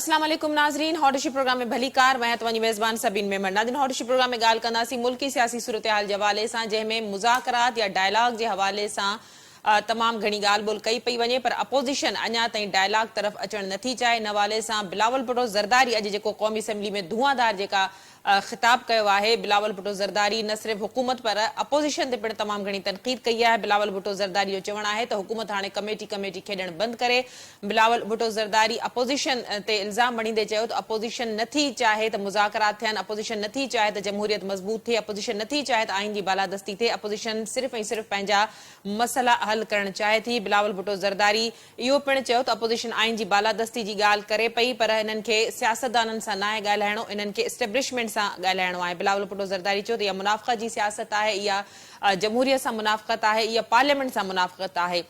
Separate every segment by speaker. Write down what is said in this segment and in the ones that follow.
Speaker 1: अस्सलाम वालेकुम नाज़रीन, हॉटशी प्रोग्राम में भली कार मैं तव्हांजी मेज़बान सबीन मेमन। नाज़रीन, हॉटशी प्रोग्राम में ॻाल्हि कंदासीं मुल्की सियासी सूरत हाल जे हवाले सां, जंहिंमें मुज़ाकरात या डायलॉग जे हवाले सां तमाम घणी ॻाल्हि ॿोल कई पई वञे, पर अपोज़िशन अञा ताईं डायलॉग तरफ़ अचण नथी चाहे। इन हवाले सां बिलावल भुट्टो ज़रदारी अॼु जेको क़ौमी असेंबली में धुआंधार जेका ख़िताब कयो आहे, बिलावल भुट्टो ज़रदारी न सिर्फ़ हुकूमत पर अपोज़िशन ते पिणु तमाम घणी तनक़ीद कई आहे। बिलावल भुट्टो ज़रदारी जो चवणु आहे त हुकूमत हाणे कमेटी खेॾणु बंदि करे। बिलावल भुट्टो ज़रदारी अपोज़िशन ते इल्ज़ाम मणींदे चयो त अपोज़िशन नथी चाहे त मुज़ाकरात थियनि, अपोज़िशन नथी चाहे त जमहूरियत मज़बूत थिए, अपोज़िशन नथी चाहे त आइन जी बालादस्ती थिए, अपोज़िशन सिर्फ़ ऐं सिर्फ़ पंहिंजा मसइला हल करणु चाहे थी। बिलावल भुट्टो ज़रदारी इहो पिणु चयो त अपोज़िशन आइन जी बालादस्ती जी ॻाल्हि करे पई, पर हिननि खे सियासतदाननि सां न आहे ॻाल्हाइणो, इन्हनि खे एस्टेब्लिशमेंट सां ॻाल्हाइणो आहे। बिलावल भुट्टो ज़रदारी चयो त इहा मुनाफ़क़त जी सियासत आहे, इहा जमहूरियत सां मुनाफ़क़त आहे, इहा पार्लियामेंट सां मुनाफ़क़त आहे।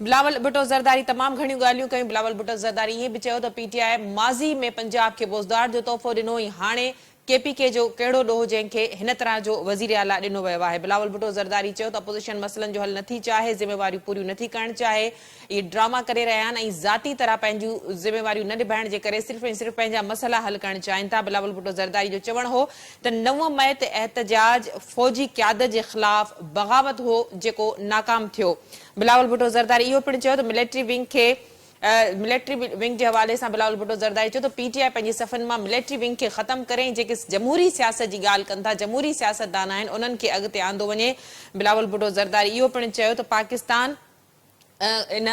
Speaker 1: बिलावल भुट्टो ज़रदारी तमाम घणियूं ॻाल्हियूं कयूं। बिलावल भुट्टो ज़रदारी इएं बि चयो त पीटीआई माज़ी में पंजाब खे बोज़दार जो तोहफ़ो ॾिनो, हाणे केपीके जो कहिड़ो ॾोह जंहिंखे हिन तरह जो वज़ीर आला ॾिनो वियो आहे। बिलावल भुट्टो ज़रदारी चयो त अपोज़िशन मसइलनि जो हल नथी चाहे, ज़िम्मेवारियूं पूरियूं नथी करणु चाहे, इहे ड्रामा करे रहिया आहिनि ऐं ज़ाती तरह पंहिंजूं ज़िम्मेवारियूं न निभाइण जे करे सिर्फ़ ऐं सिर्फ़ पंहिंजा मसइला हल करणु चाहिनि था। बिलावल भुट्टो ज़रदारी जो चवणु हो त 9 मई ते एहतजाज फ़ौजी क़यादत जे ख़िलाफ़ बग़ावत हो जेको नाकाम थियो। बिलावल भुट्टो ज़रदारी इहो पिणु चयो त मिलिट्री विंग जे हवाले सां बिलावल भुट्टो ज़रदारी चयो त पीटीआई पंहिंजे सफ़नि मां मिलिट्री विंग खे ख़तमु करे ऐं जेके जमहूरी सियासत जी ॻाल्हि कनि था, जमहूरी सियासतदान आहिनि, उन्हनि खे अॻिते आंदो वञे। बिलावल भुट्टो ज़रदारी इहो पिणु चयो त पाकिस्तान इन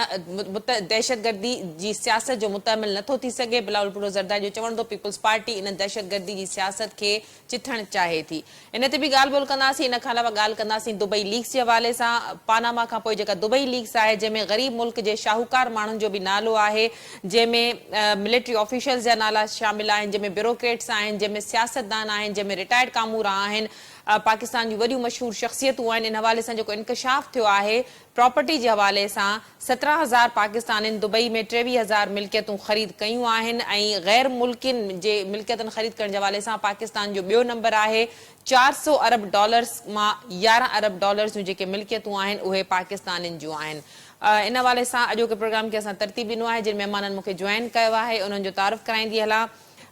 Speaker 1: दहशतगर्दी जी सियासत जो मुतमिल नथो थी सघे। बिलावल भुट्टो ज़रदारी जो चवणु त पीपल्स पार्टी इन दहशतगर्दी जी सियासत खे चिथणु चाहे थी। इन ते बि ॻाल्हि ॿोल कंदासीं। इन खां अलावा ॻाल्हि कंदासीं दुबई लीक्स जे हवाले सां। पानामा खां पोइ जेका दुबई लीक्स आहे, जंहिंमें ग़रीब मुल्क जे शाहूकार माण्हुनि जो बि नालो आहे, जंहिंमें मिलिट्री ऑफिशियल्स जा नाला शामिल आहिनि, जंहिंमें ब्यूरोक्रेट्स आहिनि, जंहिंमें सियासतदान आहिनि, जंहिंमें रिटायर्ड कामूर आहिनि, पाकिस्तान जूं वॾियूं मशहूर शख़्सियतूं आहिनि। इन हवाले सां जेको इंकशाफ थियो आहे प्रॉपर्टी जे हवाले सां, 17,000 पाकिस्तानियुनि दुबई में 23,000 मिल्कियतूं ख़रीद कयूं आहिनि ऐं गैर मुल्किन जे मिल्कियतुनि ख़रीद करण जे हवाले सां पाकिस्तान जो ॿियो नंबर आहे। 400 अरब डॉलर्स मां 11 अरब डॉलर्स जूं जेके मिल्कियतूं आहिनि उहे पाकिस्तानियुनि जूं आहिनि। इन हवाले सां अॼोके प्रोग्राम खे असां तरतीब ॾिनो आहे। जिन महिमाननि मूंखे जॉइन कयो आहे उन्हनि जो तारुफ़ कराईंदी हलां।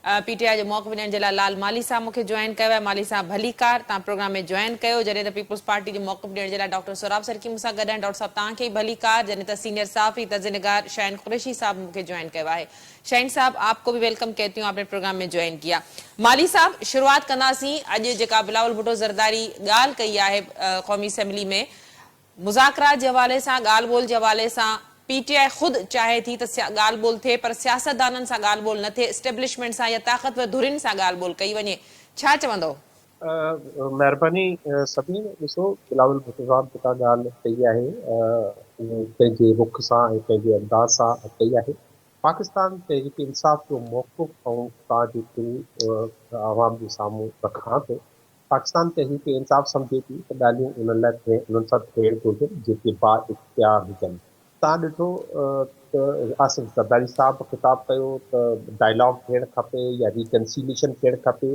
Speaker 1: पीटीआई जो मौक़िफ़ ॾियण जे लाइ लाल माली साहब मूंखे जॉइन कयो आहे। माली साहब भली कार, तव्हां प्रोग्राम में जॉइन कयो। जॾहिं त पीपल्स पार्टी जो मौक़िफ़ ॾियण जे लाइ डॉक्टर सोराब सरकी मूंसां गॾु आहिनि। डॉक्टर साहब तव्हांखे भली कार। जॾहिं त सीनियर साफ़ी तज़नीगार शाहीन कुरैशी साहब मूंखे जॉइन कयो आहे। शाहीन साहब, आपको भी वेलकम कहती हूँ, आपने प्रोग्राम में ज्वाइन किया। माली साहब, शुरुआत कंदासीं। अॼु जेका बिलावल भुट्टो ज़रदारी ॻाल्हि कई आहे क़ौमी असेंबली में, मुज़ाकरात जे हवाले सां, ॻाल्हि ॿोल जे हवाले सां, पीटीआई ख़ुदि चाहे थी त ॻाल्हि ॿोल थिए, पर सियासतदाननि सां ॻाल्हि ॿोल न थिए, एस्टेब्लिशमेंट सां या ताक़तवर धुरियुनि सां ॻाल्हि ॿोल कई वञे। छा चवंदो?
Speaker 2: महिरबानी सभिनी ॾिसो, बिलावल भुट्टो साहब जेका ॻाल्हि कई आहे पंहिंजे रुख सां ऐं पंहिंजे अंदाज़ सां कई आहे। पाकिस्तान तहरीक इंसाफ़ जो मौक़िफ़ ऐं तव्हां जेको आवाम जे साम्हूं रखां थो, पाकिस्तान तहरीक इंसाफ़ सम्झे थी त ॻाल्हियूं उन्हनि लाइ उन्हनि सां थियण घुरिजनि जेके बा इख़्तियार हुजनि। तव्हां ॾिठो त आसिफ ज़रदारी साहब ख़िताब कयो त डायलॉग थियणु खपे या रिकन्सिलेशन थियणु खपे,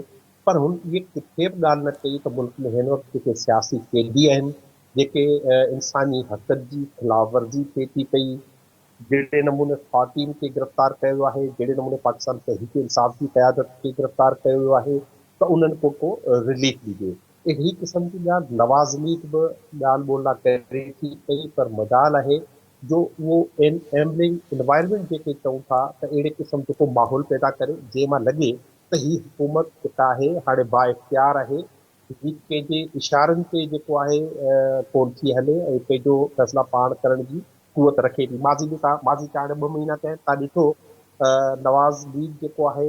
Speaker 2: पर हुन इहे किथे बि ॻाल्हि न कई त मुल्क में हिन वक़्तु जेके सियासी कैदी आहिनि, जेके इंसानी हक़नि जी ख़िलाफ़ वर्ज़ी थिए थी पई, जहिड़े नमूने ख़वातीन खे गिरफ़्तार कयो आहे, जहिड़े नमूने पाकिस्तान तहरीक इंसाफ़ जी क़यादत खे गिरफ़्तार कयो वियो आहे, त उन्हनि को रिलीफ ॾिजे। अहिड़ी क़िस्म जी ॻाल्हि नवाज़ लीग बि ॻाल्हि ॿोला करे थी पई, पर मजाल आहे जो उहो एनवायरमेंट जेके चऊं था त अहिड़े क़िस्म जेको माहौल पैदा करे जंहिं मां लॻे त ही हुकूमत जेका आहे हाणे बा इख़्तियार आहे, ही कंहिंजे इशारनि ते जेको आहे कोन थी हले ऐं पंहिंजो फ़ैसिला पाण करण जी क़ुवत रखे थी। माज़ी का हाणे 2 महीना थिया आहिनि। तव्हां ॾिठो नवाज़ लीग जेको आहे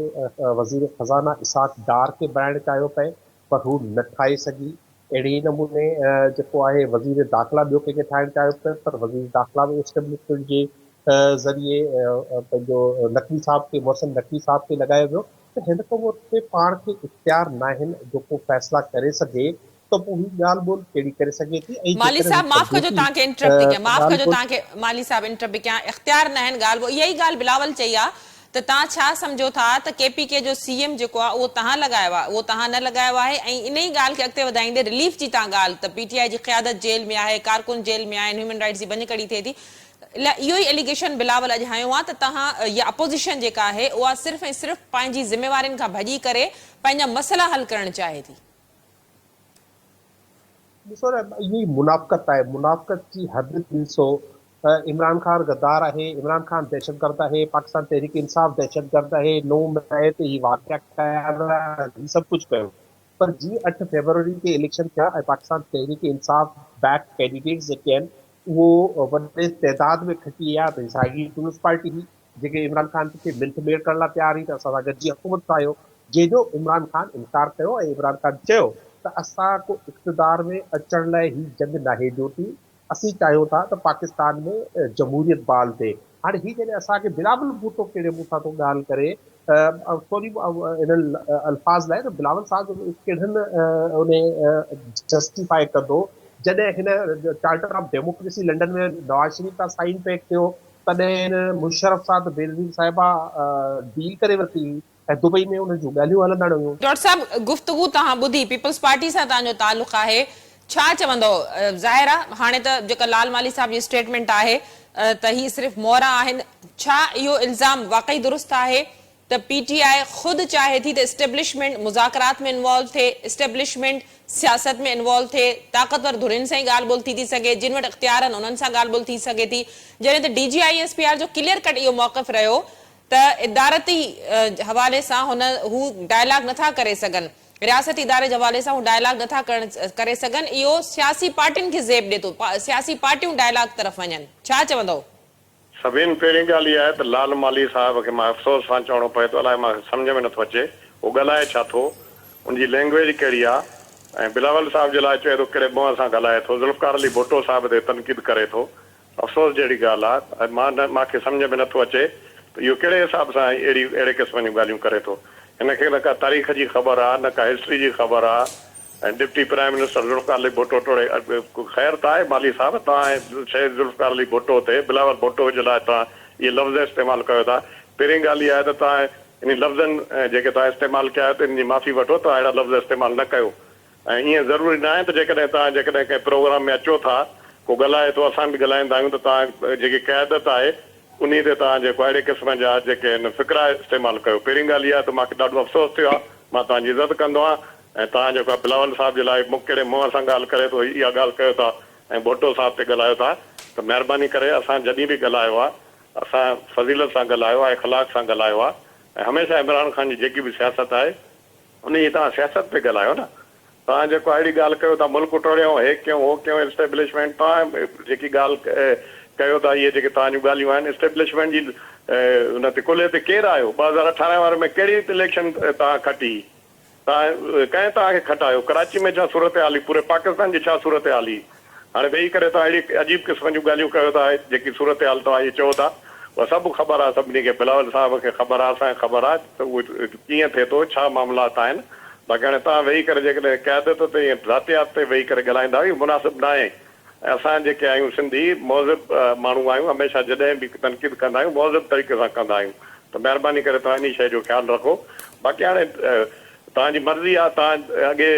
Speaker 2: वज़ीर ख़ज़ाना इसहाक़ डार खे बणाइणु चाहियो पए, पर हू न ठाहे सघी। अहिड़े नमूने जेको आहे वज़ीर दाख़िला ॿियो कंहिंखे ठाहिणु चाहियो पए, पर वज़ीर दाख़िला बि एस्टेब्लिशमेंट जे ज़रिए पंहिंजो नक़वी साहब खे, मोहसिन नक़वी साहब खे लॻायो वियो। त हिन खां पोइ पाण खे इख़्तियार न आहिनि जेको फ़ैसिला करे सघे, त पोइ ही ॻाल्हि ॿोल कहिड़ी करे सघे थी। ऐं
Speaker 1: माली साहब, माफ़ कजो तव्हांखे इंटरप्ट थी कयां, माफ़ कजो तव्हांखे माली साहब इंटरप्ट कयां। इख़्तियार न आहिनि ॻाल्हि, इहा ई ॻाल्हि बिलावल चई आहे त तव्हां छा सम्झो था त केपीके जो सीएम जेको आहे उहो तव्हां लॻायो आहे, उहो तव्हां न लॻायो आहे। ऐं इन ई ॻाल्हि खे अॻिते वधाईंदे रिलीफ जी तव्हां ॻाल्हि, त पीटीआई जी क़यादत जेल में आहे, कारकुन जेल में आहिनि, ह्यूमन राइट्स जी भञकड़ी थिए थी, इहो ई एलिगेशन बिलावल अॼु हयो आहे त तव्हां या अपोज़िशन जेका आहे उहा सिर्फ़ ऐं सिर्फ़ पंहिंजी ज़िम्मेवारियुनि खां भॼी करे पंहिंजा मसइला हल करणु चाहे थी।
Speaker 2: ॾिसो न, इहा मुनाफ़क़त आहे, मुनाफ़क़त जी हद ॾिसो। इमरान खान गद्दार आहे, इमरान खान दहशतगर्द आहे, पाकिस्तान तहरीक इंसाफ दहशतगर्द आहे, 9 मई ते हीउ वाक़िया कया, ही सभु कुझु कयो। पर जी 8 फरवरी ते इलेक्शन थिया ऐं पाकिस्तान तहरीक इंसाफ बैक कैंडिडेट्स जेके आहिनि उहो वॾे तइदाद में खटी विया। त साॻी पीपल्स पार्टी हुई जेके इमरान खान खे मिंट करण लाइ तयारु हुई त असां सां गॾिजी हुकूमत ठाहियो, जंहिंजो इमरान खान इनकार कयो ऐं इमरान खान चयो त असां को इक़्तिदार में अचण लाइ ही जंग नाहे ॾियोटी, असीं चाहियूं था त पाकिस्तान में जमहूरियत बहाल थिए। हाणे ही जॾहिं असांखे बिलावल भुट्टो कहिड़े मूं सां थो ॻाल्हि करे, सॉरी इन्हनि अल्फाज़ लाइ त बिलावल साहिब कहिड़नि उन जस्टिफाई कंदो जॾहिं हिन चार्टर ऑफ डेमोक्रेसी लंडन में नवाज़ शरीफ सां साइन पे कयो, तॾहिं हिन मुशर्रफ सां त बेनज़ीर साहिबा डील करे वरिती ऐं दुबई में उन्हनि जूं ॻाल्हियूं हलंदड़ हुयूं।
Speaker 1: डॉक्टर साहब, गुफ्तगू तव्हां ॿुधी, पीपल्स पार्टी सां तव्हांजो तालुक़ आहे, छा चवंदो? ज़ाहिर आहे हाणे त जेका लाल माली साहब जी स्टेटमेंट आहे त ही सिर्फ़ मोहरा आहिनि, छा इहो इल्ज़ाम वाकई दुरुस्त आहे त पीटीआई ख़ुदि चाहे थी त एस्टेब्लिशमेंट मुज़ाकरात में इन्वॉल्व थिए, एस्टेब्लिशमेंट सियासत में इन्वॉल्व थिए, ताक़तवर धुरियुनि सां ई ॻाल्हि ॿोल थी सघे, जिन वटि इख़्तियार आहिनि उन्हनि सां ॻाल्हि ॿोल थी सघे थी, जॾहिं त DGISPR जो क्लियर कट इहो मौक़िफ़ रहियो त इदारती हवाले सां हू डायलॉग नथा करे सघनि, रियासती इदारे जे हवाले सां हू डायलॉग नथा करे सघनि, इहो सियासी पार्टियुनि खे ज़ेब ॾिए थो, सियासी पार्टियूं डायलॉग तरफ़ वञनि, छा चवंदो?
Speaker 3: सभिनि पहिरीं ॻाल्हि इहा आहे त लाल माली साहिब खे मां अफ़सोस सां चवणो पए थो, अलाए मां सम्झ में नथो अचे उहो ॻाल्हाए छा थो, उनजी लैंग्वेज कहिड़ी आहे, ऐं बिलावल साहिब जे लाइ चए थो कहिड़े मुंहं सां ॻाल्हाए थो, ज़ुल्फ़कार अली भुट्टो साहिब ते तनक़ीद करे थो। अफ़सोस जहिड़ी ॻाल्हि आहे, मूंखे सम्झ में नथो अचे त इहो कहिड़े हिसाब सां अहिड़े क़िस्म जूं ॻाल्हियूं करे थो। हिनखे न का तारीख़ जी ख़बर आहे, न का हिस्ट्री जी ख़बर आहे, ऐं deputy prime minister Zulfikar Ali Bhutto टोड़े ख़ैर त आहे माली साहिब, तव्हां शइ ज़ुल्फ़कार अली भुट्टो ते बिलावल भुट्टो जे लाइ तव्हां इहे लफ़्ज़ इस्तेमालु कयो था। पहिरीं ॻाल्हि इहा आहे त तव्हां इन लफ़्ज़नि जेके तव्हां इस्तेमालु कया त इन जी माफ़ी वठो, तव्हां अहिड़ा लफ़्ज़ इस्तेमालु न कयो। ऐं ईअं ज़रूरी न आहे त जेकॾहिं तव्हां कंहिं प्रोग्राम में अचो था, को ॻाल्हाए थो, असां बि ॻाल्हाईंदा आहियूं, त तव्हां जेकी क़यादत आहे उन ते तव्हां जेको अहिड़े क़िस्म जा जेके आहिनि फ़िक्रा इस्तेमालु कयो। पहिरीं ॻाल्हि इहा आहे त मूंखे ॾाढो अफ़सोस थियो आहे, मां तव्हांजी इज़त कंदो आहियां, ऐं तव्हां जेको आहे बिलावल साहिब जे लाइ कहिड़े मुंहं सां ॻाल्हि करे थो इहा ॻाल्हि कयो था ऐं भुट्टो साहिब ते ॻाल्हायो था, त महिरबानी करे असां जॾहिं बि ॻाल्हायो आहे असां फज़ीलत सां ॻाल्हायो आहे, इख़लाक़ सां ॻाल्हायो आहे, ऐं हमेशह इमरान खान जी जेकी बि सियासत आहे उन जी तव्हां सियासत ते ॻाल्हायो न। तव्हां जेको अहिड़ी ॻाल्हि कयो था मुल्क टोड़ियो, हे कयूं हो कयूं, एस्टेब्लिशमेंट तव्हां जेकी ॻाल्हि कयो था, इहे जेके तव्हांजूं ॻाल्हियूं आहिनि एस्टेब्लिशमेंट जी हुन ते कुल्हे ते केरु आयो? 2018 वारे में कहिड़ी इलेक्शन तव्हां खटी? तव्हां कंहिं तव्हांखे खटायो? कराची में छा सूरत हाल हुई? पूरे पाकिस्तान जी छा सूरत हाल हुई? हाणे वेही करे तव्हां अहिड़ी अजीब क़िस्म जूं ॻाल्हियूं कयो था, जेकी सूरत हाल तव्हां इहे चओ था, उहा सभु ख़बर आहे सभिनी खे, बिलावल साहिब खे ख़बर आहे, असांखे ख़बर आहे त उहो कीअं थिए थो, छा मामलात आहिनि। बाक़ी हाणे तव्हां वेही करे जेकॾहिं क़यादत ते या ज़ातियात ते वेही करे ॻाल्हाईंदा इहो मुनासिबु न आहे। ऐं असां जेके आहियूं सिंधी मौज़िब माण्हू आहियूं, हमेशह जॾहिं बि तनक़ीद कंदा आहियूं मौज़िब तरीक़े सां कंदा आहियूं, त महिरबानी करे तव्हां इन शइ जो ख़्यालु रखो। बाक़ी हाणे तव्हांजी मर्ज़ी आहे, तव्हां अॻे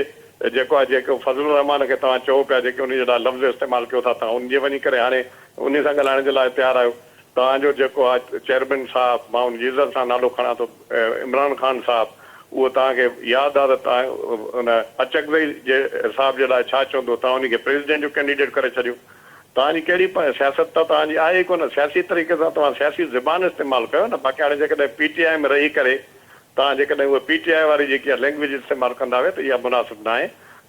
Speaker 3: जेको आहे जेको फज़लुर रहमान खे तव्हां चओ पिया, जेके उन जे लाइ लफ़्ज़ इस्तेमालु कयो था, तव्हां उनजे वञी करे हाणे उन सां ॻाल्हाइण जे लाइ तयारु आहियो। तव्हांजो जेको आहे चेयरमैन साहिबु, मां उनजी इज़त सां नालो खणां थो, इमरान खान साहिबु, उहो तव्हांखे यादि आहे त तव्हां उन अचकज़ई जे हिसाब जे लाइ छा चवंदो, तव्हां उनखे प्रेसिडेंट जो कैंडिडेट करे छॾियो। तव्हांजी कहिड़ी सियासत त तव्हांजी आहे ई कोन, सियासी तरीक़े सां तव्हां सियासी ज़बान इस्तेमालु कयो न। बाक़ी हाणे जेकॾहिं PTI में रही करे तव्हां जेकॾहिं उहा PTI वारी जेकी आहे लैंग्वेज इस्तेमालु कंदा हुआ त इहा मुनासिबु न आहे।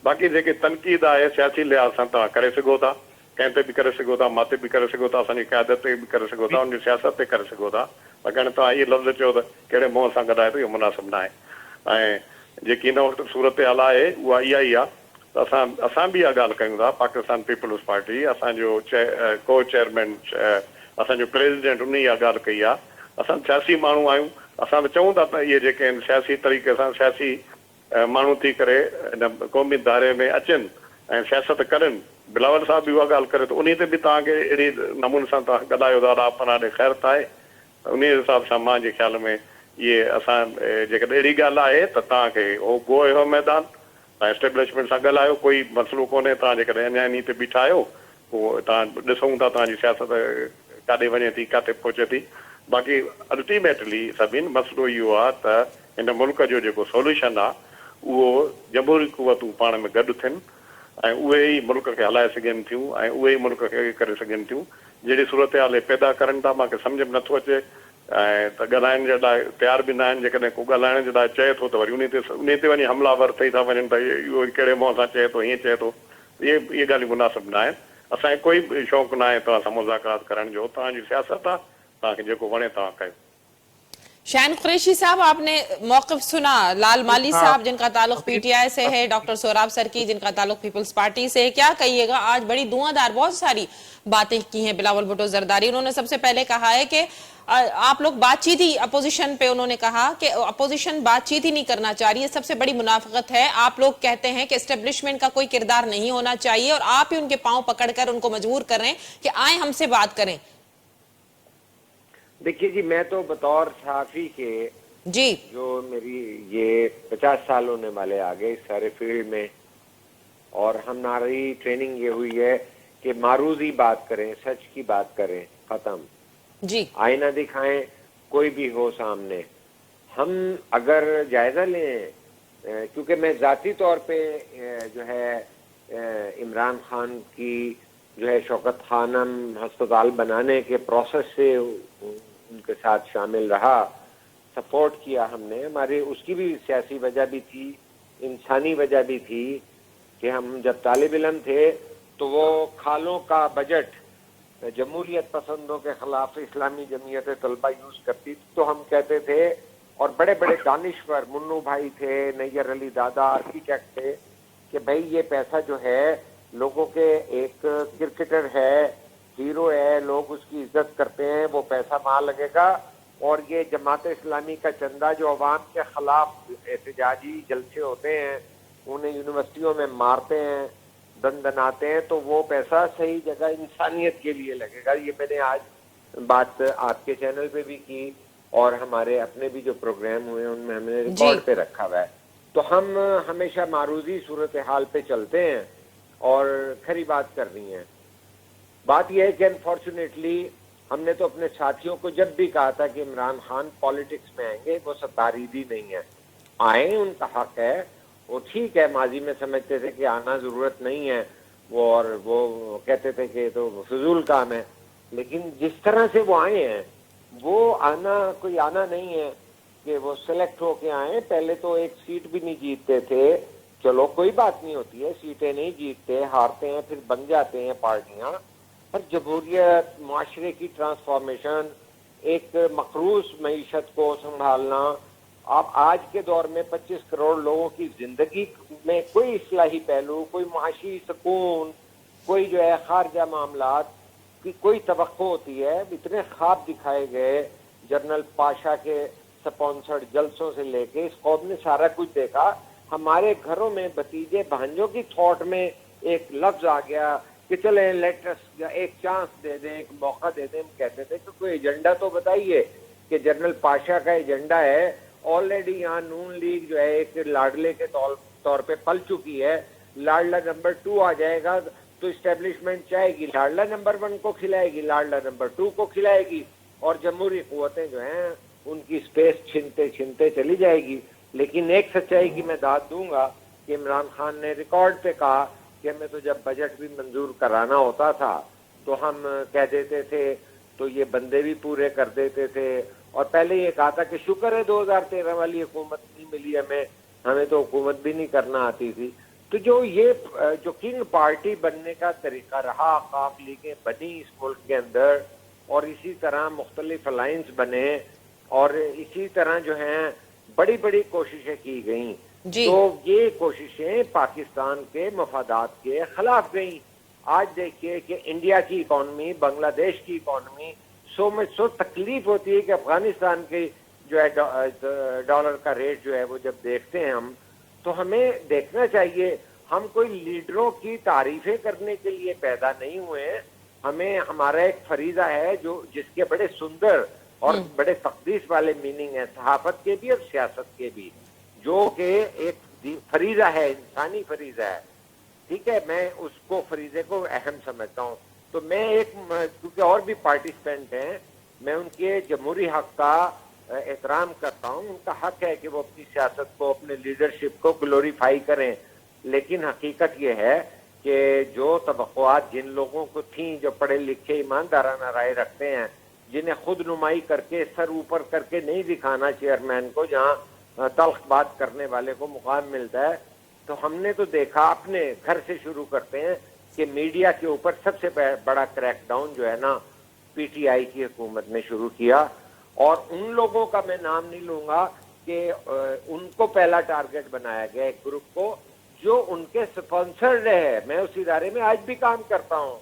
Speaker 3: बाक़ी जेके तनक़ीद आहे सियासी लिहाज़ सां तव्हां करे सघो था, कंहिं ते बि करे सघो था, मां ते बि करे सघो था, असांजी क़यादत ते बि करे सघो था, उनजी सियासत ते करे सघो था। बाक़ी हाणे तव्हां इहे लफ़्ज़ चओ त कहिड़े मुंहं सां ॻाल्हाए थो, इहो मुनासिबु न आहे। ऐं जेकी हिन वक़्तु सूरत हाल आहे उहा इहा ई आहे त असां बि इहा ॻाल्हि कयूं था, पाकिस्तान पीपल्स पार्टी, असांजो को चेयरमैन असांजो प्रेसिडेंट उन इहा ॻाल्हि कई आहे। असां सियासी माण्हू आहियूं, असां त चऊं था त इहे जेके आहिनि सियासी तरीक़े सां सियासी माण्हू थी करे हिन क़ौमी दायरे में अचनि ऐं सियासत कनि। बिलावल साहिब बि उहा ॻाल्हि करे थो, उन ते बि तव्हांखे अहिड़ी नमूने सां तव्हां ॻाल्हायो था, रापना ॾे ख़ैर त आहे। उन हिसाब सां मुंहिंजे ख़्याल में इहे असां जेकॾहिं अहिड़ी ॻाल्हि आहे त तव्हांखे उहो गो अहिड़ो मैदान, तव्हां एस्टेब्लिशमेंट सां ॻाल्हायो, कोई मसइलो कोन्हे। तव्हां जेकॾहिं अञा इन ते बीठा आहियो, पोइ तव्हां ॾिसूं था तव्हांजी सियासत काॾे वञे थी, काथे पहुचे थी। बाक़ी अल्टीमेटली सभिनि मसइलो इहो आहे त हिन मुल्क जो जेको सोल्यूशन आहे उहो जमहूरी कुवतूं पाण में गॾु थियनि ऐं उहे ई मुल्क खे हलाए सघनि थियूं ऐं उहे ई मुल्क खे करे सघनि थियूं। जहिड़ी सूरत हाल पैदा करनि था, मूंखे सम्झ में नथो अचे ऐं त ॻाल्हाइण जे लाइ तयार बि न आहिनि। जेकॾहिं को ॻाल्हाइण जे लाइ चए थो त वरी उन ते वञी हमलावर ठही था वञनि त इहो कहिड़े मुंहं सां चए थो, हीअं चए थो। इहे ॻाल्हियूं मुनासिब न आहिनि। असांखे कोई बि शौक़ु न आहे तव्हां सां मुज़ाकरात करण जो, तव्हांजी सियासत आहे, तव्हांखे जेको वणे तव्हां कयो।
Speaker 1: शान कुरैशी साहब, आपने मौक़िफ सुना लाल माली
Speaker 2: हाँ,
Speaker 1: साहब जिनका ताल्लुक
Speaker 2: अभी
Speaker 1: पीटीआई से है, डॉक्टर सोहराब सरकी जिनका ताल्लुक पीपल्स पार्टी से है, क्या कहिएगा? आज बड़ी धुआंधार बहुत सारी बातें की हैं बिलावल भुट्टो जरदारी। उन्होंने सबसे पहले कहा है कि आप लोग बातचीत ही, अपोजिशन पे उन्होंने कहा कि अपोजिशन बातचीत ही नहीं करना चाह रही है, सबसे बड़ी मुनाफिकत है। आप लोग कहते हैं कि एस्टेब्लिशमेंट का कोई किरदार नहीं होना चाहिए और आप ही उनके पांव पकड़कर उनको मजबूर कर रहे हैं कि आए हमसे बात करें।
Speaker 4: देखिए जी, मैं तो बतौर सहाफी के
Speaker 1: जी
Speaker 4: जो मेरी ये 50 साल होने वाले आ गए इस सारे फील्ड में, और हमारी ट्रेनिंग ये हुई है कि मारूजी बात करें, सच की बात करें, खत्म।
Speaker 1: जी
Speaker 4: आईना दिखाएं, कोई भी हो सामने। हम अगर जायजा लें, क्योंकि मैं जाती तौर पे जो है इमरान खान की जो है शौकत खानम हस्पताल बनाने के प्रोसेस से उनके साथ शामिल रहा, सपोर्ट किया हमने। हमारी उसकी भी सियासी वजह भी थी, इंसानी वजह भी थी कि हम जब तालिब इल्म थे तो वो खालों का बजट जमहूरियत पसंदों के खिलाफ इस्लामी जमीयत तलबा यूज करती, तो हम कहते थे, और बड़े बड़े दानिश्वर मुन्नू भाई थे, नैयर अली दादा आर्किटेक्ट थे, कि भाई ये पैसा जो है लोगों के, एक क्रिकेटर है, हीरो है, लोग उसकी इज्जत करते हैं, वो पैसा वहां लगेगा, और ये जमात इस्लामी का चंदा जो अवाम के खिलाफ एहतजाजी जलसे होते हैं, उन्हें यूनिवर्सिटियों में मारते हैं, दंदनाते हैं, तो वो पैसा सही जगह इंसानियत के लिए लगेगा। ये मैंने आज बात आपके चैनल पे भी की और हमारे अपने भी जो प्रोग्राम हुए उनमें हमने रिकॉर्ड पे रखा हुआ है। तो हम हमेशा मारूजी सूरत हाल पे चलते हैं और खरी बात करनी है। बात यह है कि अनफॉर्चुनेटली हमने तो अपने साथियों को जब भी कहा था कि इमरान खान पॉलिटिक्स में आएंगे, वो सतारीदी नहीं है, आए, उनका हक है, वो ठीक है। माजी में समझते थे कि आना जरूरत नहीं है वो, और वो कहते थे कि तो फजूल काम है, लेकिन जिस तरह से वो आए हैं वो आना कोई आना नहीं है कि वो सिलेक्ट होके आए। पहले तो एक सीट भी नहीं जीतते थे, चलो कोई बात नहीं होती है, सीटें नहीं जीतते, हारते हैं, फिर बन जाते हैं पार्टियां। पर जमहूरियत, माशरे की ट्रांसफॉर्मेशन, एक मकरूज मईशत को संभालना, आप आज के दौर में 25 करोड़ लोगों की जिंदगी में कोई इस्लाही पहलू, कोई माशी सुकून, कोई जो है खारजा मामलात की कोई तवक्को होती है। इतने ख्वाब दिखाए गए जनरल पाशा के स्पॉन्सर्ड जलसों से लेके, इस कौम ने सारा कुछ देखा। हमारे घरों में भतीजे भांजों की थॉट में एक लफ्ज आ गया कि चले लेट अस एक चांस दे दें, एक मौका दे दें। हम कहते थे कि कोई एजेंडा तो बताइए कि जनरल पाशा का एजेंडा है। ऑलरेडी यहाँ नून लीग जो है एक लाडले के तौर पे पल चुकी है, लाडला नंबर 2 आ जाएगा तो इस्टेब्लिशमेंट चाहेगी, लाडला नंबर 1 को खिलाएगी, लाडला नंबर 2 को खिलाएगी, और जमहूरी कुव्वतें जो हैं उनकी स्पेस छीनते छीनते चली जाएगी। लेकिन एक सच्चाई की मैं दाद दूंगा कि इमरान खान ने रिकॉर्ड पे कहा कि हमें तो जब बजट भी मंजूर कराना होता था तो हम कह देते थे, तो ये बंदे भी पूरे कर देते थे। और पहले ये कहा था कि शुक्र है 2013 वाली हुकूमत नहीं मिली हमें, हमें तो हुकूमत भी नहीं करना आती थी। तो जो ये जो किंग पार्टी बनने का तरीका रहा, काफ लीगें बनी इस मुल्क के अंदर, और इसी तरह मुख्तलिफ अलायंस बने, और इसी तरह जो हैं बड़ी बड़ी कोशिशें की गई। तो ये कोशिशें पाकिस्तान के मफादात के खिलाफ गई। आज देखिए कि इंडिया की इकॉनमी, बांग्लादेश की इकॉनमी, सो तकलीफ होती है कि अफगानिस्तान के जो है डॉलर का रेट जो है वो जब देखते हैं हम, तो हमें देखना चाहिए हम कोई लीडरों की तारीफें करने के लिए पैदा नहीं हुए हैं। हमें हमारा एक फरीजा है जो जिसके बड़े सुंदर और बड़े तकदीस वाले मीनिंग है, सहाफत के भी और सियासत के भी, जो कि एक फरीजा है, इंसानी फरीजा है। ठीक है, मैं उसको फरीजे को अहम समझता हूँ। تو میں ایک کیونکہ اور بھی پارٹیسپینٹ ہیں، میں ان کے جمہوری حق کا احترام کرتا ہوں، ان کا حق ہے کہ وہ اپنی سیاست کو، اپنے لیڈرشپ کو گلوریفائی کریں، لیکن حقیقت یہ ہے کہ جو توقعات جن لوگوں کو تھیں، جو پڑھے لکھے ایماندارانہ رائے رکھتے ہیں، جنہیں خود نمائی کر کے سر اوپر کر کے نہیں دکھانا چیئرمین کو جہاں تلخ بات کرنے والے کو مقام ملتا ہے، تو ہم نے تو دیکھا، اپنے گھر سے شروع کرتے ہیں کہ میڈیا کے اوپر سب سے بڑا کریک ڈاؤن جو ہے نا پی ٹی آئی کی حکومت نے شروع کیا، اور ان لوگوں کا میں نام نہیں لوں گا کہ ان کو پہلا ٹارگٹ بنایا گیا ایک گروپ کو جو ان کے سپانسر رہے. میں اس ادارے میں آج بھی کام کرتا ہوں،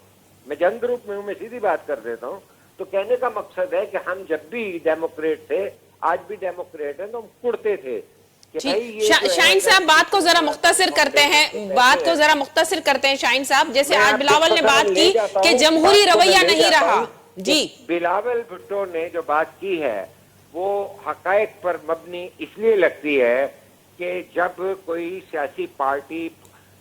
Speaker 4: میں جنگ گروپ میں ہوں، میں سیدھی بات کر دیتا ہوں. تو کہنے کا مقصد ہے کہ ہم جب بھی ڈیموکریٹ تھے، آج بھی ڈیموکریٹ ہیں، تو ہم کڑتے تھے کہ بھائی یہ جو ہے
Speaker 1: شاہین صاحب بات کو ذرا مختصر کرتے ہیں، بات کو ذرا مختصر کرتے ہیں شاہین صاحب. جیسے آج بلاول نے بات کی کہ جمہوری رویہ نہیں رہا. جی
Speaker 4: بلاول بھٹو نے جو بات کی ہے وہ حقائق پر مبنی اس لیے لگتی ہے کہ جب کوئی سیاسی پارٹی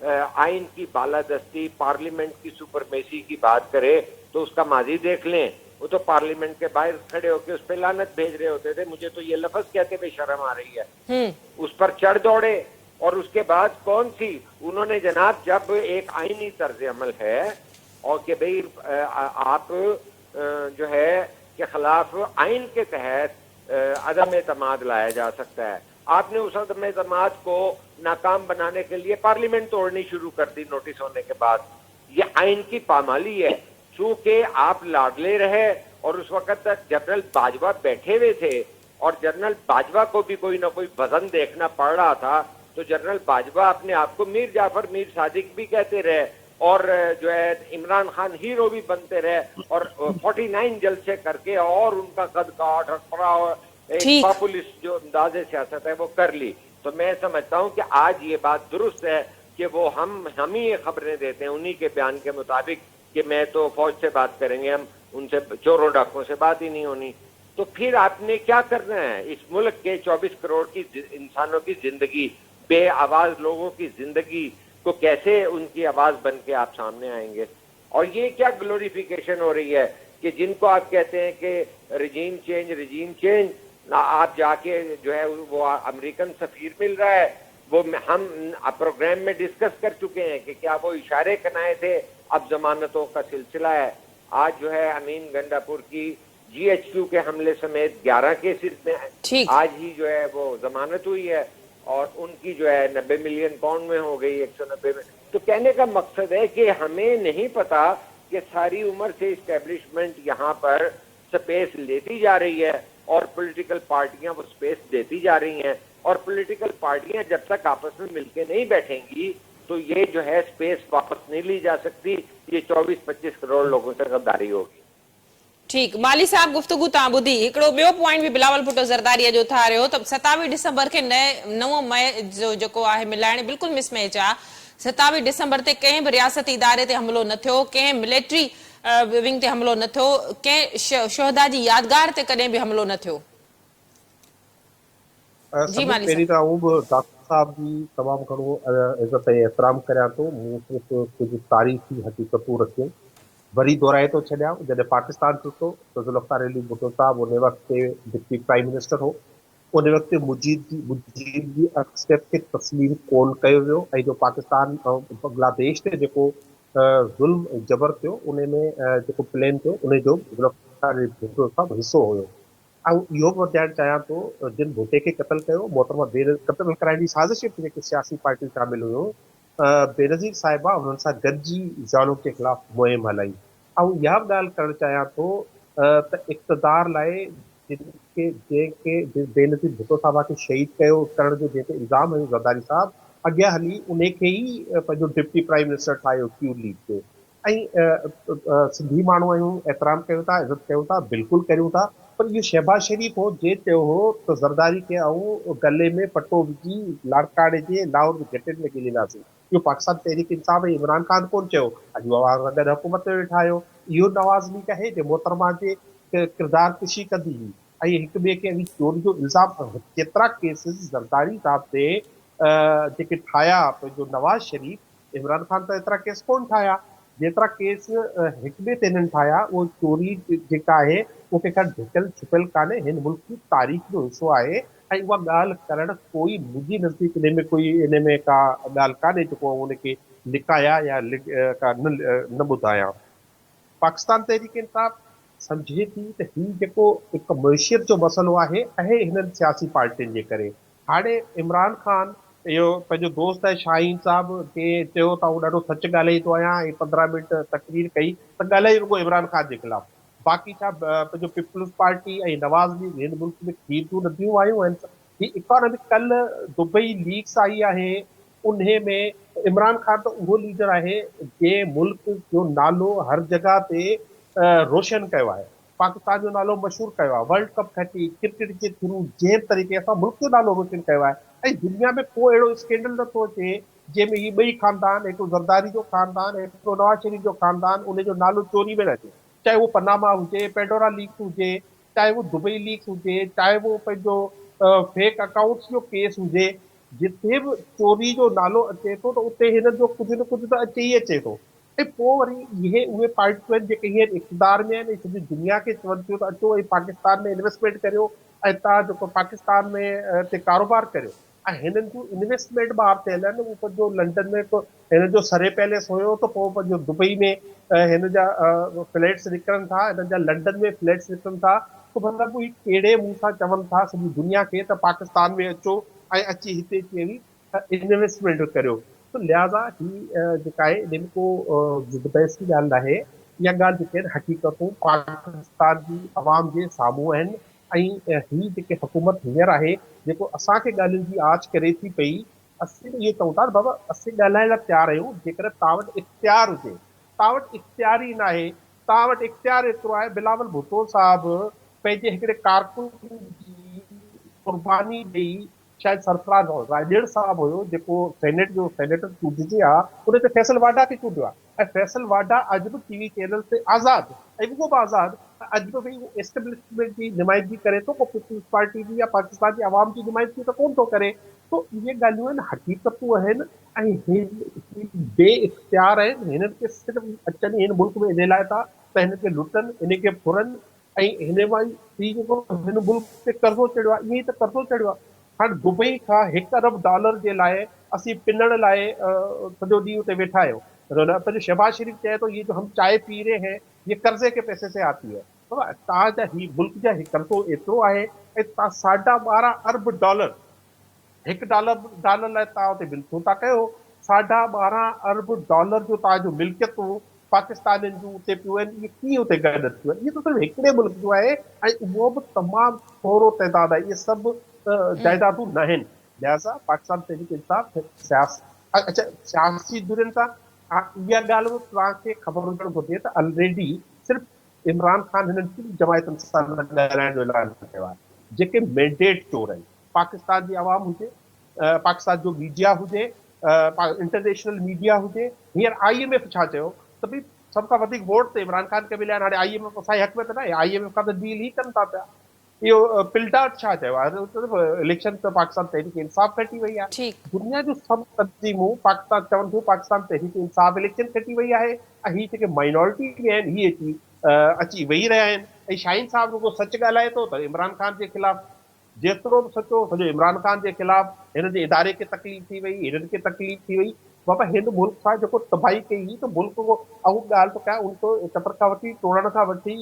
Speaker 4: آئین کی بالادستی، پارلیمنٹ کی سپرمیسی کی بات کرے تو اس کا ماضی دیکھ لیں. وہ تو پارلیمنٹ کے باہر کھڑے ہو کے اس پہ لعنت بھیج رہے ہوتے تھے، مجھے تو یہ لفظ کہتے ہوئے شرم آ رہی ہے. اس پر چڑھ دوڑے، اور اس کے بعد کون سی انہوں نے جناب، جب ایک آئینی طرز عمل ہے اور کہ بھئی آپ جو ہے کے خلاف آئین کے تحت عدم اعتماد لایا جا سکتا ہے، آپ نے اس عدم اعتماد کو ناکام بنانے کے لیے پارلیمنٹ توڑنی شروع کر دی نوٹس ہونے کے بعد. یہ آئین کی پامالی ہے. چونکہ آپ لاڈلے رہے اور اس وقت تک جنرل باجوہ بیٹھے ہوئے تھے، اور جنرل باجوہ کو بھی کوئی نہ کوئی وزن دیکھنا پڑ رہا تھا، تو جنرل باجوہ اپنے آپ کو میر جعفر میر صادق بھی کہتے رہے، اور جو ہے عمران خان ہیرو بھی بنتے رہے، اور 49 جلسے کر کے اور ان کا قد کاٹ اور ایک پاپولسٹ جو انداز سیاست ہے وہ کر لی. تو میں سمجھتا ہوں کہ آج یہ بات درست ہے کہ وہ ہم ہی یہ خبریں دیتے ہیں انہی کے بیان کے مطابق کہ میں تو فوج سے بات کریں گے، ہم ان سے چوروں ڈاکوں سے بات ہی نہیں ہونی. تو پھر آپ نے کیا کرنا ہے؟ اس ملک کے 24 کروڑ کی انسانوں کی زندگی، بے آواز لوگوں کی زندگی کو کیسے ان کی آواز بن کے آپ سامنے آئیں گے؟ اور یہ کیا گلوریفیکیشن ہو رہی ہے کہ جن کو آپ کہتے ہیں کہ رجیم چینج، آپ جا کے جو ہے وہ امریکن سفیر مل رہا ہے، وہ ہم پروگرام میں ڈسکس کر چکے ہیں کہ کیا وہ اشارے کنائے تھے، اب ضمانتوں کا سلسلہ ہے. آج جو ہے امین گنڈا پور کی GHQ کے حملے سمیت 11 کیسز میں آج ہی جو ہے وہ ضمانت ہوئی ہے، اور ان کی جو ہے 90 ملین پاؤنڈ میں ہو گئی، 190 میں. تو کہنے کا مقصد ہے کہ ہمیں نہیں پتا کہ ساری عمر سے اسٹیبلشمنٹ یہاں پر سپیس لیتی جا رہی ہے، اور پولیٹیکل پارٹیاں وہ سپیس دیتی جا رہی ہیں، اور پولیٹیکل پارٹیاں جب تک آپس میں مل کے نہیں بیٹھیں گی تو یہ جو ہے سپیس واپس نہیں لی جا سکتی. یہ 24-25 کروڑ لوگوں سے غداری ہوگی.
Speaker 1: ٹھیک مالی صاحب گفتگو تاں ٻڌي هڪڙو ٻيو پوائنٽ بھی بلاول بھٹو زرداری جو ٿا رهيو ته 27 ڊسمبر کي 9 مئی جو جيڪو آهي ملائڻ بالکل مس میچ آ. 27 ڊسمبر تي कंहिं बि रियासती इदारे ते हमलो न थियो, कंहिं मिलिट्री विंग ते हमलो न थियो, कंहिं शहदा जी यादगार ते कॾहिं बि हमलो न थियो. जी माली
Speaker 2: पहिरीं त आऊं बि डॉक्टर साहब जी तमामु घणो इज़त ऐं एतिराम करियां थो. मूं सिर्फ़ु कुझु तारीख़ी हक़ीक़तूं रखियूं वरी दोहराए थो छॾियां. जॾहिं पाकिस्तान टुटो त ज़ुल्फ़िकार अली भुट्टो साहब उन वक़्तु डिप्टी प्राइम मिनिस्टर हो. उन वक़्तु मुजीब जी अक्सरियत खे तस्लीम कोन कयो वियो, ऐं जो पाकिस्तान बांग्लादेश ते जेको ज़ुल्म जबर थियो उन में जेको प्लेन थियो उन जो ज़ुल्फ़िकार अली भुट्टो साहब हिसो हुयो. ऐं इहो बि ॿुधाइणु चाहियां थो, जिन भुट्टे खे क़तल कयो, मोहतरमा क़तल कराइण जी साज़िश में जेके सियासी पार्टियूं शामिल हुयूं, बेनज़ीर साहिबा उन्हनि सां गॾिजी ज़ालुनि के ख़िलाफ़ मुहिम हलाई. ऐं इहा बि ॻाल्हि करणु चाहियां थो त इक़्तिदार लाइ जंहिंखे बेनज़ीर भुट्टो साहिबा खे शहीद करण जो जेको इल्ज़ाम हुयो ज़रदारी साहब, अॻियां हली उन खे ई पंहिंजो डिप्टी प्राइम मिनिस्टर ठाहियो क्यू लीग ते. ऐं सिंधी माण्हू आहियूं, एतिराम कयूं था, इज़त कयूं था, बिल्कुलु करियूं था. पर इहो शहबाज शरीफ़ हो जे चयो हो त ज़रदारी खे ऐं गले में पटो विझी लाड़काणे जे लाहौर जे गेटनि में ॻिलींदासीं. इहो पाकिस्तान तहरीक इंसाफ़ ऐं इमरान ख़ान कोन चयो, अॼु उहा गॾु हुकूमत में वेठा आहियो. इहो नवाज़ लीग आहे जो मोहतरमा जे किरदार कशी कंदी हुई ऐं हिक ॿिए खे चोरी जो इल्ज़ाम. केतिरा केसिस ज़रदारी साहब ते जेके ठाहिया पंहिंजो नवाज़ शरीफ़, इमरान ख़ान त एतिरा केस कोन ठाहिया. जेतिरा केस हिक ॿिए ते हिननि ठाहिया उहो चोरी जेका आहे उहो कंहिंखां ढिकल छुपियल कान्हे, हिन मुल्क जी तारीख़ जो हिसो आहे ऐं उहा ॻाल्हि करणु कोई मुंहिंजी नज़दीक इन में कोई इन में का ॻाल्हि कान्हे जेको उनखे लिकाया या का न ॿुधाया। पाकिस्तान तहरीक इंसाफ़ सम्झे थी त हीउ जेको हिकु मुइशियत जो मसइलो आहे हिननि सियासी पार्टियुनि जे करे। हाणे इमरान ख़ान इहो पंहिंजो दोस्त आहे शाहीन साहिबु के चयो त आउं ॾाढो सच ॻाल्हाईंदो आहियां ऐं 15 मिंट तकरीर कई त ॻाल्हाई रुॻो इमरान ख़ान जे ख़िलाफ़। बाक़ी छा पंहिंजो पीपल्स पार्टी ऐं नवाज़ लीग हिन मुल्क में खीरतूं नदियूं आयूं आहिनि। ही इकोनॉमिक कल्ह दुबई लीक्स आई आहे, उन में इमरान ख़ान त उहो लीडर आहे जंहिं मुल्क जो नालो हर जॻह ते रोशन कयो आहे, पाकिस्तान जो नालो मशहूरु कयो आहे, वर्ल्ड कप खटी क्रिकेट जे थ्रू जंहिं तरीक़े सां मुल्क जो नालो रोशन कयो आहे। ऐं दुनिया में को अहिड़ो स्कैंडल नथो अचे जंहिंमें ही ॿई ख़ानदान, हिकिड़ो ज़रदारी जो ख़ानदान, हिकिड़ो नवाज शरीफ जो ख़ानदान, उनजो नालो चोरी में न अचे। चाहे उहो पनामा हुजे, पेडोरा लीक्स हुजे, चाहे उहो दुबई लीक्स हुजे, चाहे उहो पंहिंजो फेक अकाउंट्स जो केस हुजे, जिथे बि चोरी जो नालो अचे थो त उते हिन जो कुझु न कुझु त अचे ई अचे थो। ऐं पोइ वरी इहे उहे पार्टियूं आहिनि जेके हींअर इक़्तिदार में आहिनि ऐं सॼी दुनिया खे चवनि थियूं त अचो ऐं पाकिस्तान में इन्वेस्टमेंट करियो ऐं तव्हां जेको पाकिस्तान में ते कारोबार करियो। ऐं हिननि जूं इन्वेस्टमेंट ॿाहिरि थियल आहिनि। उहो पंहिंजो लंडन में हिन जो सरे पैलेस हुयो त पोइ पंहिंजो दुबई में हिन जा फ्लैट्स निकिरनि था, हिननि जा लंडन में फ्लैट्स निकिरनि था। त मतिलबु ही कहिड़े मुंहं सां चवनि था सॼी दुनिया खे त पाकिस्तान में अचो ऐं अची हिते अची इन्वेस्टमेंट करियो। तो लिहाज़ा ही जेका आहे इन में को बहस की ॻाल्हि न आहे। इहा ॻाल्हि जेके आहिनि हक़ीक़तूं पाकिस्तान जी अवाम जे साम्हूं आहिनि ऐं ही जेके हुकूमत हींअर आहे जेको असांखे ॻाल्हियुनि जी आच करे थी पई, असीं इहो चऊं था बाबा असीं ॻाल्हाइण लाइ तयारु आहियूं जेकर तव्हां वटि इख़्तियार हुजे। तव्हां वटि इख़्तियार ई न आहे। तव्हां वटि इख़्तियार एतिरो आहे, बिलावल भुट्टो साहिबु पंहिंजे हिकिड़े कारकुन जी कुर्बानी ॾेई, शायदि सरफराज राजड़ साहिबु हुयो जेको सेनेट जो सेनेटर चूंडिजे आहे, उन ते फैसल वाडा खे चूंडियो आहे ऐं फैसल वाडा अॼु बि टीवी चैनल ते आज़ादु ऐं उहो बि आज़ादु अॼु बि एस्टेब्लिशमेंट जी नुमाइंदगी करे थो, को पीपल्स पार्टी जी या पाकिस्तान जी आवाम जी नुमाइंदगी त कोन थो करे। तो इहे ॻाल्हियूं आहिनि, हक़ीक़तूं आहिनि ऐं बे इख़्तियार आहिनि। हिननि खे सिर्फ़ु अचनि हिन मुल्क में इन लाइ था त हिन खे लुटनि, इन खे फुरनि ऐं हिन मां ई जेको हिन मुल्क ते कर्ज़ो चढ़ियो आहे, ईअं ई त कर्ज़ो चढ़ियो आहे। हाणे दुबई खां $1 अरब जे लाइ असीं पिनण लाइ सॼो ॾींहुं उते वेठा आहियूं। पंहिंजो शहबाज शरीफ़ चए थो ये जो हम चाय पी रहे हैं ये कर्ज़े के पैसे से आती है। बाबा तव्हांजा ही मुल्क जा कर्ज़ो एतिरो आहे ऐं तव्हां $12.5 अरब $1 लाइ तव्हां हुते बिल्कुलु था कयो। $12.5 अरब जो तव्हांजो मिल्कियतूं पाकिस्तानियुनि जूं उते पियूं आहिनि, इहे कीअं हुते गॾु थियूं आहिनि? इहो त सिर्फ़ु हिकिड़े मुल्क जो आहे ऐं उहो बि तमामु थोरो तइदाद आहे। इहे सभु जाइदादूं न आहिनि। लिहाज़ा पाकिस्तान तहरीक इंसाफ़ अच्छा सियासी दुरियुनि सां इहा ॻाल्हि बि तव्हांखे ख़बर हुजणु घुरिजे त ऑलरेडी सिर्फ़ु इमरान ख़ान हिननि जमायतुनि सां ॻाल्हाइण जो ऐलान कयो आहे जेके मैंडेट चोर आहिनि। पाकिस्तान जी आवाम हुजे, पाकिस्तान जो मीडिया हुजे, इंटरनेशनल मीडिया हुजे। हींअर IMF छा चयो त भई सभ खां वधीक वोट त इमरान ख़ान खे मिलिया आहिनि। हाणे IMF असांजे हक़ में त न आहे, IMF खां त डील ई कनि था पिया। इहो पिल्डाट छा चयो आहे, इलेक्शन त पाकिस्तान तहरीक इंसाफ़ खटी वई आहे।
Speaker 1: ठीकु।
Speaker 2: दुनिया जूं सभु तंज़ीमूं पाकिस्तान चवनि थियूं पाकिस्तान तहरीक इंसाफ़ इलेक्शन खटी वई आहे ऐं हीअ जेके माइनॉरिटी में आहिनि हीअ अची वेही रहिया आहिनि। ऐं शाहीन साहिबु रुॻो सच ॻाल्हाए थो त इमरान ख़ान जे ख़िलाफ़, जेतिरो बि सचो सॼो इमरान ख़ान जे ख़िलाफ़। हिन जे इदारे खे तकलीफ़ थी वई, हिननि खे तकलीफ़ थी वई। बाबा हिन मुल्क सां जेको तबाही कई त मुल्क को ऐं ॻाल्हि त कयां उनको कतर खां वठी तोड़ण खां वठी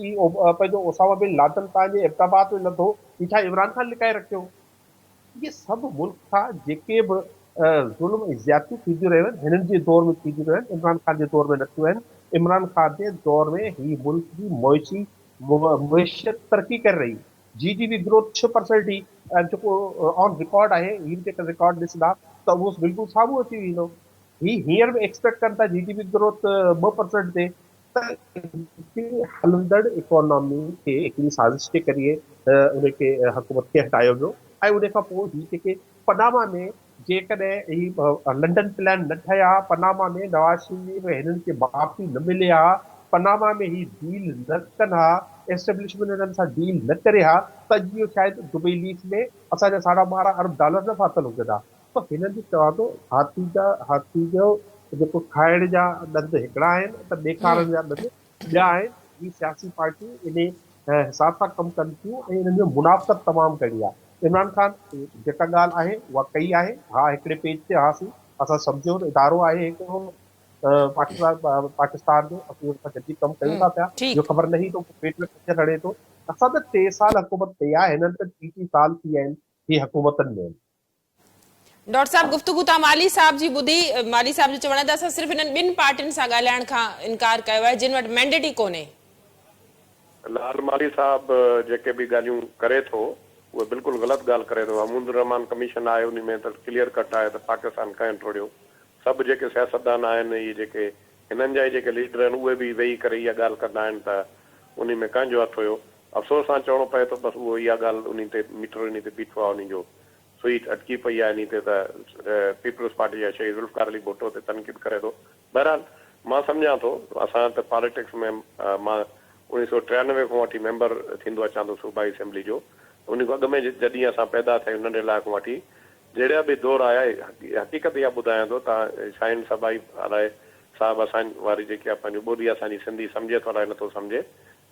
Speaker 2: पंहिंजो ओसामा बिन लादन तव्हांजे एबटाबाद में लधो, हीअ छा इमरान ख़ान लिकाए रखियो? इहे सभु मुल्क सां जेके बि ज़ुल्म ऐं ज़्यादतियूं थींदियूं रहियूं आहिनि हिननि जे दौर में थींदियूं रहियूं आहिनि, इमरान ख़ान जे दौर में न थियूं आहिनि। इमरान ख़ान जे दौर में ही मुल्क जी मुइशियत तरक़ी करे रही। GDP ग्रोथ 6% ई जेको ऑन रिकॉर्ड आहे, हीअ जेका रिकॉर्ड ॾिसंदा त उहो बिल्कुलु साम्हूं अची वेंदो। हींअर बि एक्सपेक्ट कनि था GDP ग्रोथ 2% ते। त हलंदड़ इकोनॉमी खे हिकिड़ी साज़िश जे करिए उनखे हुकूमत खे हटायो वियो ऐं उन खां पोइ हीअ जेके पनामा में जेकॾहिं ही लंडन प्लान न ठहिया, पनामा में नवाज शरीफ़ हिननि खे माफ़ी न मिले हा, पनामा में ही डील न कनि हा, एस्टेब्लिशमेंट हिननि सां डील न करे हा, त इहो शायदि दुबई लीक में असांजा $12.5 अरब न फाथल हुजनि हा। त हिननि जो चवां थो हाथी जो जेको खाइण जा ॾंद हिकिड़ा आहिनि त ॾेखारण जा ॾंद ॿिया आहिनि। ही सियासी पार्टियूं इन हिसाब सां कमु कनि थियूं ऐं इन्हनि जो मुनाफ़त तमामु कड़ी आहे। इमरान ख़ान जेका ॻाल्हि आहे उहा कई आहे, हा हिकिड़े पेज ते हासीं, असां सम्झो इदारो आहे हिकिड़ो पाकिस्तान जो, असीं हुन सां गॾिजी कमु कयूं था पिया, जो
Speaker 1: ठीकु।
Speaker 2: ख़बर नथी तो पेट में खंजर हणे थो। असां त 3 साल हुकूमत कई आहे, हिननि त 30 साल थी विया आहिनि ही हुकूमतनि में।
Speaker 1: डॉक्टर साहब गुफ्तगू तव्हां माली साहब जी ॿुधी, माली साहब जो चवण आहे त असां सिर्फ़ु हिननि ॿिनि पार्टियुनि सां ॻाल्हाइण खां इनकार कयो आहे जिन वटि मैंडेट ई कोन्हे।
Speaker 3: लाल माली साहब जेके बि ॻाल्हियूं करे थो उहे बिल्कुलु ग़लति ॻाल्हि करे थो। महमूद रहमान कमीशन आहे, उन में त क्लियर कट आहे त पाकिस्तान कंहिं टोड़ियो। सभु जेके सियासतदान आहिनि, इहे जेके हिननि जा ई जेके लीडर आहिनि, उहे बि वेही करे इहा ॻाल्हि कंदा आहिनि त उन में कंहिंजो हथु हुयो। अफ़सोस सां चवणो पए थो बसि उहो इहा ॻाल्हि उन ते मीटर उन ते बीठो आहे, उन जो सुई अटकी पई आहे इन ते त पीपल्स पार्टी जा शहीद ज़ुल्फ़िकार अली भुट्टो ते तनक़ीद करे थो। बहरहाल मां सम्झां थो, असां त पॉलिटिक्स में मां 1993 खां वठी मेंबर थींदो अचां थो सूबाई असेंबली जो। उन खां अॻु में जॾहिं असां पैदा थिया नंढे इलाइक़े खां वठी जहिड़ा बि दौर आया, हक़ीक़त इहा ॿुधायां थो, तव्हां शाहीन सभाई अलाए साहिबु असां वारी जेकी आहे पंहिंजी ॿोली असांजी सिंधी सम्झे थो अलाए नथो सम्झे,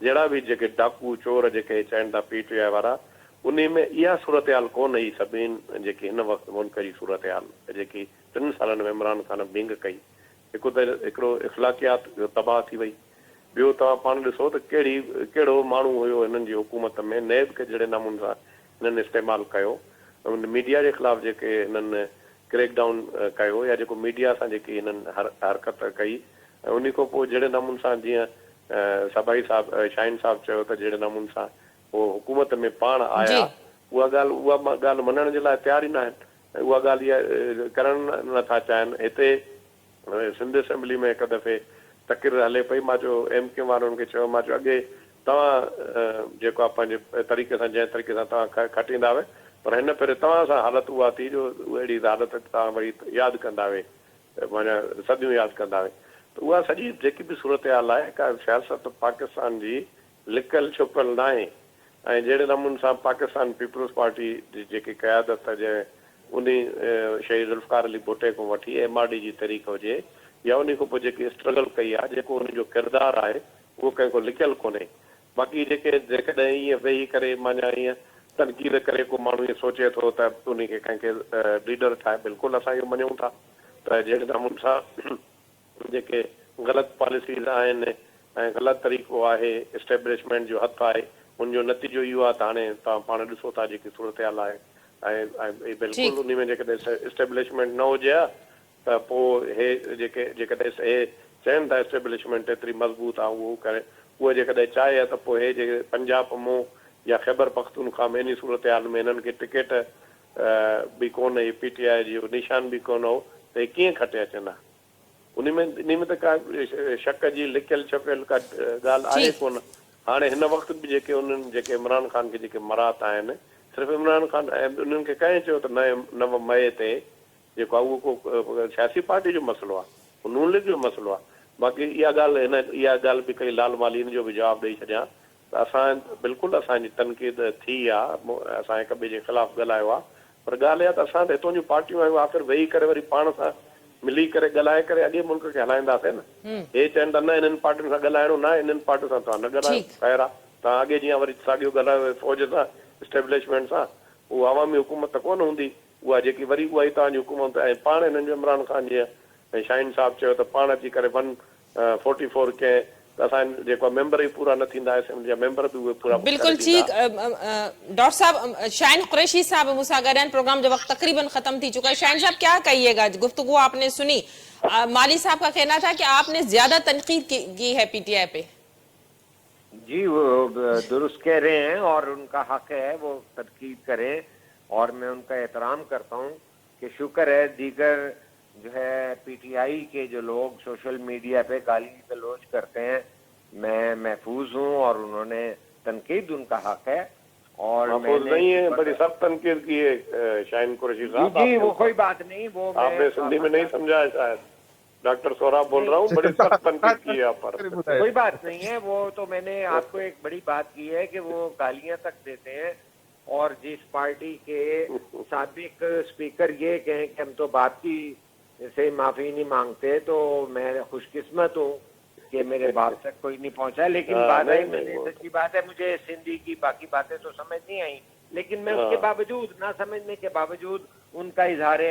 Speaker 3: जहिड़ा बि जेके डाकू चोर जेके चवनि था PTI वारा, उन में इहा सूरत हाल कोन हुई। सभिनी जेकी हिन वक़्तु मुल्क जी सूरत हाल जेकी 3 सालनि में इमरान ख़ान बिंग कई, हिकु त हिकिड़ो इख़्लाक़ियात तबाह थी वई। ॿियो तव्हां पाण ॾिसो त कहिड़ो माण्हू हुयो हिननि जी हुकूमत में, नैब खे जहिड़े नमूने सां हिननि इस्तेमालु कयो, उन मीडिया जे ख़िलाफ़ु जेके हिननि क्रैक डाउन कयो या जेको मीडिया सां जेकी हिननि हरकत कई, ऐं उन खां पोइ जहिड़े नमूने सां जीअं सभाई साहिबु शाहीन साहिबु चयो त जहिड़े नमूने सां उहो हुकूमत में पाण आया, उहा ॻाल्हि मञण जे लाइ तयारु ई न आहिनि। ऐं उहा ॻाल्हि इहा करण नथा चाहिनि। हिते सिंध असेंबली में हिकु दफ़े तक़रीर हले पई, मां चयो MQ वारनि खे चयो, मां चयो अॻे तव्हां जेको आहे पंहिंजे तरीक़े सां जंहिं तरीक़े सां तव्हां खटींदा हुआ, पर हिन भेरे तव्हां सां हालत उहा थी जो अहिड़ी हालत तव्हां वरी यादि कंदा हुए, माना सदियूं यादि कंदा हुए। त उहा सॼी जेकी बि सूरत हाल आहे, का सियासत पाकिस्तान जी लिकल छुपल न आहे। ऐं जहिड़े नमूने सां पाकिस्तान पीपल्स पार्टी जी जेकी क़यादत जंहिं उन शहीद ज़ुल्फ़िकार अली भुट्टे खां वठी MRD जी तहरीक हुजे या उन खां पोइ जेकी स्ट्रगल कई आहे, जेको उनजो किरदारु आहे उहो कंहिंखो लिकियल कोन्हे। बाक़ी जेकॾहिं ईअं वेही करे माना ईअं तनक़ीद करे को माण्हू ईअं सोचे थो त उनखे कंहिंखे लीडर ठाहे, बिल्कुलु असां इहो मञूं था त जहिड़े नमूने सां जेके ग़लति पॉलिसीज़ आहिनि ऐं ग़लति तरीक़ो आहे, इस्टेब्लिशमेंट जो हथु आहे, उनजो नतीजो इहो आहे त हाणे तव्हां पाण ॾिसो था जेकी सूरत हाल आहे। ऐं बिल्कुलु उन में जेकॾहिं इस्टेब्लिशमेंट न हुजे हा त पोइ हे जेकॾहिं हे चवनि था इस्टेब्लिशमेंट एतिरी मज़बूत आहे, उहो करे उहे जेकॾहिं चाहे त पोइ हे जेके पंजाब मो या ख़ैबर पख्तूनख्वा में इन सूरत हाल में हिननि खे टिकट बि कोन, PTI जो निशान बि कोन हो, त हे कीअं खटे अचनि हा। इन में त का शक जी लिकियल छपियल का ॻाल्हि आहे कोन। हाणे हिन वक़्तु बि जेके उन्हनि जेके इमरान ख़ान खे जेके मराहत आहिनि, सिर्फ़ु इमरान ख़ान ऐं उन्हनि खे कंहिं चयो त 9 मई ते जेको आहे उहो को सियासी पार्टी जो मसइलो आहे, नून लीग जो मसइलो आहे। बाक़ी इहा ॻाल्हि बि कई लाल माली, इन जो बि जवाबु ॾेई छॾियां त असां बिल्कुलु असांजी तनक़ीद थी आहे, असां हिक ॿिए जे ख़िलाफ़ु ॻाल्हायो आहे, पर ॻाल्हि इहा त असां त हितां जूं पार्टियूं आहियूं, आख़िर वेही करे वरी पाण सां मिली करे ॻाल्हाए करे अॻे मुल्क खे हलाईंदासीं न। हे चवनि था न हिननि पार्टियुनि सां ॻाल्हाइणो न, हिननि पार्टियुनि सां तव्हां न ॻाल्हायो, ख़ैर आहे तव्हां अॻे जीअं वरी साॻियो ॻाल्हायो फ़ौज सां, इस्टेब्लिशमेंट सां, उहा अवामी हुकूमत त कोन हूंदी, उहा जेकी वरी उहा ई तव्हांजी हुकूमत। ऐं पाण हिननि जो इमरान ख़ान जीअं शाहीन साहिबु चयो त पाण अची करे 144 कंहिं त असां जेको मेंबर ई पूरा न थींदा, असेंबली जा मेंबर बि उहे पूरा
Speaker 1: बिल्कुलु ठीक। डॉक्टर साहब शाहीन कुरैशी साहब मुझसे गैरन प्रोग्राम जो वक्त तकरीबन खत्म थी चुका है। शाहीन साहब क्या कहिएगा, गुफ्तगू आपने सुनी, माली साहब का कहना था कि आपने ज्यादा तनकीद की है PTI पे।
Speaker 4: जी वो दुरुस्त कह रहे हैं और उनका हक है वो तनकीद करें, और मैं उनका एहतराम करता हूँ कि शुक्र है दीगर जो है PTI के जो लोग सोशल मीडिया पे गाली गलौज करते हैं, मैं महफूज हूँ और उन्होंने तनकीद उनका हक है। और
Speaker 3: नहीं है, बड़ी सख्त तनकीद की है शाहीन कुरैशी साहब।
Speaker 4: जी वो कोई बात नहीं, वो
Speaker 3: आपने सिंधी में नहीं समझा है शायद। डॉक्टर सोहराब बोल रहा हूँ, बड़ी सख्त तनकीद की है आप पर।
Speaker 4: कोई बात नहीं है, वो तो मैंने आपको एक बड़ी बात की है कि वो गालियां तक देते हैं, और जिस पार्टी के साबिक स्पीकर ये कहें कि हम तो बाप की से माफी नहीं मांगते तो मैं खुशकिस्मत हूँ कि मेरे बाप तक कोई नहीं पहुंचा। लेकिन बात है, सच्ची बात है, मुझे सिंधी की बाकी बातें तो समझ नहीं आई, लेकिन मैं उसके बावजूद, ना समझने के बावजूद, उनका इजहार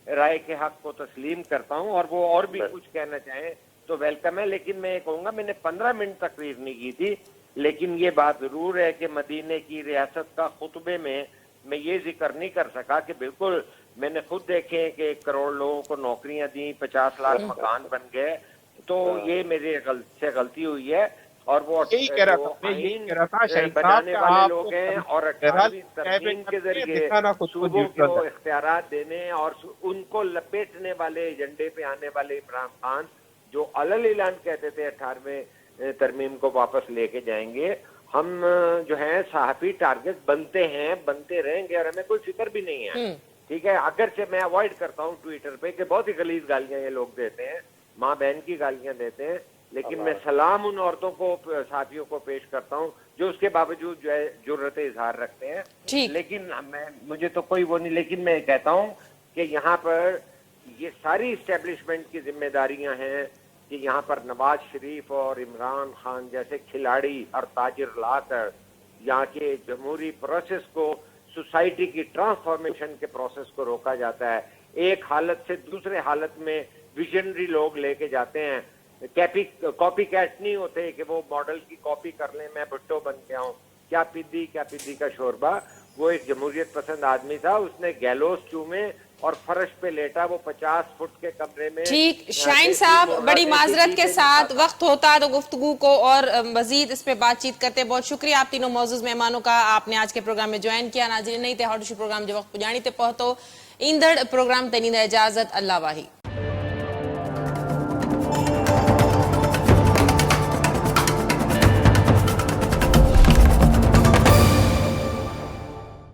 Speaker 4: राय के हक को तस्लीम करता हूँ। और वो और भी कुछ कहना चाहें तो वेलकम है। लेकिन मैं ये कहूँगा, मैंने 15 मिनट तकरीर नहीं की थी, लेकिन ये बात जरूर है कि मदीने की रियासत का खुतबे में मैं ये जिक्र नहीं कर सका कि बिल्कुल मैंने खुद देखे कि 1 करोड़ लोगों को नौकरियां दी, 50 लाख मकान बन गए, तो ये मेरे से गलती हुई है। और वो
Speaker 2: यही कह रहा था, मैं यही कह रहा था शाहीन साहब
Speaker 4: बनाने
Speaker 2: का
Speaker 4: वाले
Speaker 2: आप
Speaker 4: लोग हैं और 18वीं तरमीम के जरिए सूबों को इख्तियारात देने और उनको लपेटने वाले एजेंडे पे आने वाले इमरान खान, जो अलल ऐलान कहते थे 18वें तरमीम को वापस लेके जाएंगे, हम जो है साहबी टारगेट बनते हैं, बनते रहेंगे और हमें कोई फिक्र भी नहीं है। ठीक है, अगर से मैं अवॉइड करता हूँ ट्विटर पे कि बहुत ही गलीज गालियां ये लोग देते हैं, माँ बहन की गालियां देते हैं, लेकिन मैं सलाम उन औरतों को, साथियों को पेश करता हूँ जो उसके बावजूद जो है जुर्रत इजहार रखते हैं। लेकिन मुझे तो कोई वो नहीं, लेकिन मैं कहता हूँ कि यहाँ पर ये सारी इस्टेब्लिशमेंट की जिम्मेदारियां हैं कि यहाँ पर नवाज शरीफ और इमरान खान जैसे खिलाड़ी और ताजिर लाकर यहाँ के जमहूरी प्रोसेस को, सोसाइटी की ट्रांसफॉर्मेशन के प्रोसेस को रोका जाता है। एक हालत से दूसरे हालत में विजनरी लोग लेके जाते हैं, कॉपी कैट नहीं होते कि वो मॉडल की कॉपी कर लें, मैं भुट्टो बन के आऊं, क्या पिद्दी का शोरबा। वो एक जमहूरियत पसंद आदमी था, उसने गैलोस चूमे और फर्श पे लेटा, वो 50 फुट के कमरे में।
Speaker 1: ठीक, शाहीन साहब, बड़ी माजरत के साथ वक्त होता तो गुफ्तगू को और मजीद इस पे बातचीत करते। बहुत शुक्रिया आप तीनों मौजूद मेहमानों का, आपने आज के प्रोग्राम में ज्वाइन किया। नाज़रीन, नहीं थे हॉट इशू प्रोग्राम जो वक्त पुजानी ते पहुंचो ईंदड़ प्रोग्राम ते ॾींदा इजाज़त। अल्लाह वाही।